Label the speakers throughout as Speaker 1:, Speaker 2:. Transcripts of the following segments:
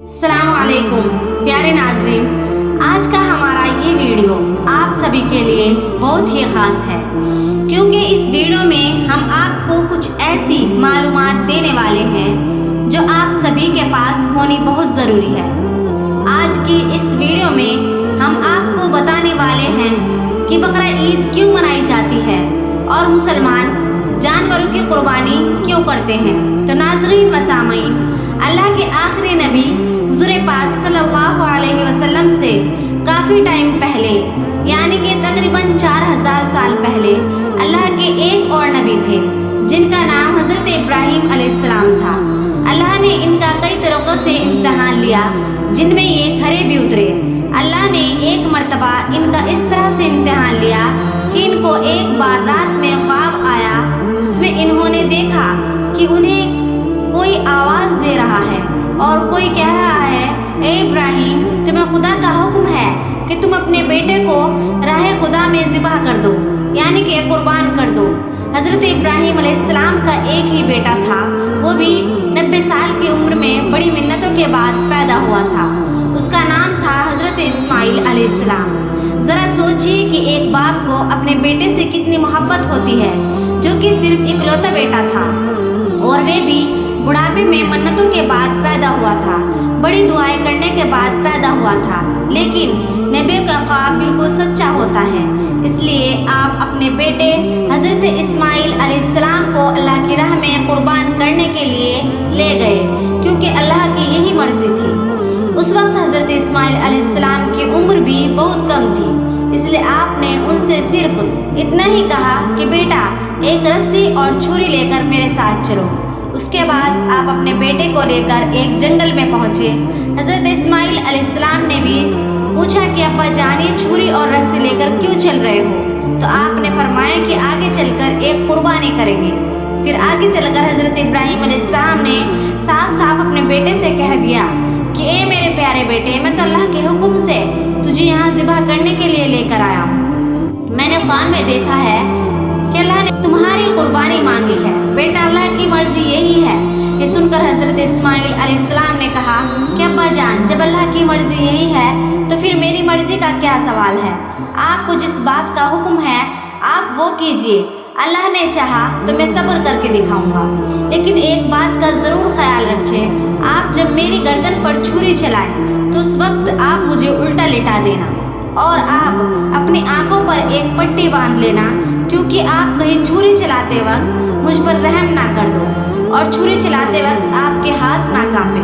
Speaker 1: अस्सलाम वालेकुम प्यारे नाज़रीन, आज का हमारा ये वीडियो आप सभी के लिए बहुत ही ख़ास है क्योंकि इस वीडियो में हम आपको कुछ ऐसी मालूमात देने वाले हैं जो आप सभी के पास होनी बहुत ज़रूरी है। आज की इस वीडियो में हम आपको बताने वाले हैं कि बकरा ईद क्यों मनाई जाती है और मुसलमान जानवरों की कुर्बानी क्यों करते हैं। तो नाज़रीन व सामीन, अल्लाह के आखिरी नबी हुज़ूर पाक सल्लल्लाहु अलैहि वसल्लम से काफ़ी टाइम पहले यानी कि तकरीबन 4000 साल पहले अल्लाह के एक और नबी थे जिनका नाम हज़रत इब्राहीम अलैहिस्सलाम था। अल्लाह ने इनका कई तरीक़ों से इम्तहान लिया जिनमें ये खरे भी उतरे। अल्लाह ने एक मर्तबा इनका इस तरह से इम्तहान लिया कि इनको एक बार रात में ख्वाब आया जिसमें इन्होंने देखा कि उन्हें कोई आवाज़ दे रहा है और कोई कह रहा है, ए इब्राहीम, तुम्हें खुदा का हुक्म है कि तुम अपने बेटे को राह खुदा में ज़िबह कर दो यानी कि कुर्बान कर दो। हज़रत इब्राहीम अलैहिस्सलाम का एक ही बेटा था, वो भी 90 साल की उम्र में बड़ी मिन्नतों के बाद पैदा हुआ था। उसका नाम था हज़रत इस्माइल अलैहिस्सलाम। ज़रा सोचिए कि एक बाप को अपने बेटे से कितनी मोहब्बत होती है जो कि सिर्फ इकलौता बेटा था और वे भी बुढ़ापे में मन्नतों के बाद पैदा हुआ था, बड़ी दुआएं करने के बाद पैदा हुआ था। लेकिन नबियों का ख्वाब बिल्कुल सच्चा होता है, इसलिए आप अपने बेटे हज़रत इस्माइल अलैहिस्सलाम को अल्लाह की राह में कुर्बान करने के लिए ले गए क्योंकि अल्लाह की यही मर्ज़ी थी। उस वक्त हज़रत इस्माइल अलैहिस्सलाम की उम्र भी बहुत कम थी, इसलिए आपने उनसे सिर्फ इतना ही कहा कि बेटा एक रस्सी और छुरी लेकर मेरे साथ चलो। उसके बाद आप अपने बेटे को लेकर एक जंगल में पहुँचे। हज़रत इस्माइल अलैहिस्सलाम ने भी पूछा कि अब्बा जान, ये छुरी और रस्सी लेकर क्यों चल रहे हो? तो आपने फरमाया कि आगे चलकर एक कुर्बानी करेंगे। फिर आगे चलकर हज़रत इब्राहीम अलैहिस्सलाम ने साफ साफ अपने बेटे से कह दिया कि ए मेरे प्यारे बेटे, मैं तो अल्लाह के हुक्म से तुझे यहाँ ज़िबह करने के लिए लेकर आया हूँ। मैंने ख्वाब में देखा है कि अल्लाह ने तुम्हारी कुर्बानी मांगी है। बेटा, अल्लाह की मर्ज़ी यही है। ये सुनकर हज़रत इस्माइल अलैहिस्सलाम ने कहा कि अब्बा जान, जब अल्लाह की मर्ज़ी यही है तो फिर मेरी मर्ज़ी का क्या सवाल है? आपको जिस बात का हुक्म है आप वो कीजिए। अल्लाह ने चाहा तो मैं सब्र करके दिखाऊंगा, लेकिन एक बात का ज़रूर ख्याल रखें, आप जब मेरी गर्दन पर छुरी चलाएं तो उस वक्त आप मुझे उल्टा लिटा देना और आप अपनी आंखों पर एक पट्टी बांध लेना क्योंकि आप कहीं छुरी चलाते वक्त मुझ पर रहम ना कर दो और छुरी चलाते वक्त आपके हाथ ना कांपे।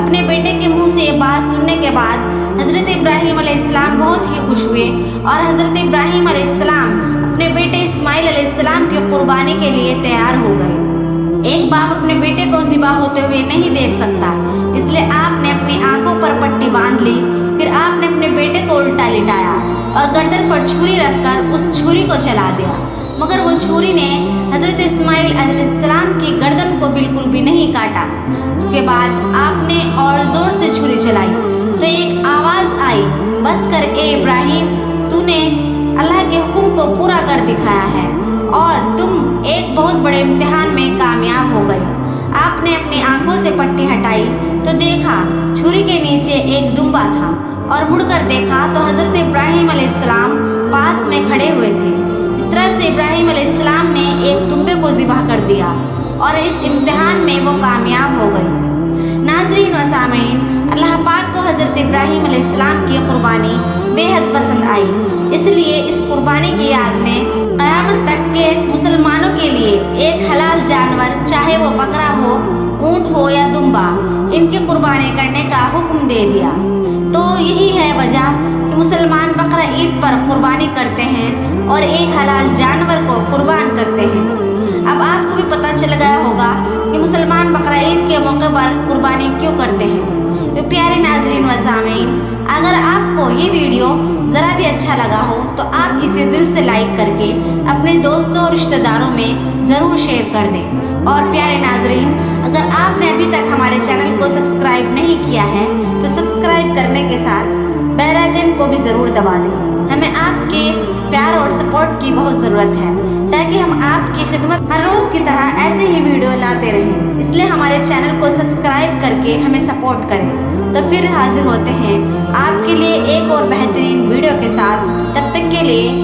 Speaker 1: अपने बेटे के मुंह से ये बात सुनने के बाद हज़रत इब्राहीम अलैहिस्सलाम बहुत ही खुश हुए और हज़रत इब्राहीम अलैहिस्सलाम अपने बेटे इस्माइल अलैहिस्सलाम की कुर्बानी के लिए तैयार हो गए। एक बाप अपने बेटे को ज़िबह होते हुए नहीं देख सकता, इसलिए आपने अपनी आंखों पर पट्टी बांध ली। फिर आपने अपने बेटे को उल्टा लिटाया और गर्दन पर छुरी रखकर उस छुरी को चला दिया, मगर वो छुरी ने हज़रत इस्माइल अलैहिस्सलाम की गर्दन को बिल्कुल भी नहीं काटा। उसके बाद आपने और ज़ोर से छुरी चलाई तो एक आवाज़ आई, बस कर ए इब्राहीम, तूने अल्लाह के हुक्म को पूरा कर दिखाया है और तुम एक बहुत बड़े इम्तिहान में कामयाब हो गए। आपने अपनी आंखों से पट्टी हटाई तो देखा छुरी के नीचे एक दुम्बा था और मुड़कर देखा तो हज़रत इब्राहीम अलैहिस्सलाम पास में खड़े हुए थे। इस तरह से इब्राहीम अलैहिस्सलाम ने एक दुम्बे को ज़िबह कर दिया और इस इम्तिहान में वो कामयाब हो गए। नाज़रीन व सामीन, अल्लाह पाक को हज़रत इब्राहीम अलैहिस्सलाम की कुर्बानी बेहद पसंद आई, इसलिए इस कुर्बानी की याद में क़यामत तक के मुसलमानों के लिए एक हलाल जानवर, चाहे वो बकरा हो, ऊँट हो या दुम्बा, इनकी कुर्बानी करने का हुक्म दे दिया। तो यही है वजह कि मुसलमान बकरा ईद पर कुर्बानी करते हैं और एक हलाल जानवर को कुर्बान करते हैं। अब आपको भी पता चल गया होगा कि मुसलमान बकरा ईद के मौके पर कुर्बानी क्यों करते हैं। तो प्यारे नाज़रीन व सामीन, अगर आपको ये वीडियो ज़रा भी अच्छा लगा हो तो आप इसे दिल से लाइक करके अपने दोस्तों और रिश्तेदारों में ज़रूर शेयर कर दें। और प्यारे नाज़रीन, अगर आपने अभी तक हमारे चैनल को सब्सक्राइब नहीं किया है तो सब्सक्राइब करने के साथ बेल आइकन को भी ज़रूर दबा दें। हमें आपके प्यार और सपोर्ट की बहुत ज़रूरत है ताकि हम आपकी खिदमत हर रोज़ की तरह ऐसे ही वीडियो लाते रहें। इसलिए हमारे चैनल को सब्सक्राइब करके हमें सपोर्ट करें। تو پھر حاضر ہوتے ہیں آپ کے لیے ایک اور بہترین ویڈیو کے ساتھ. تب تک کے لیے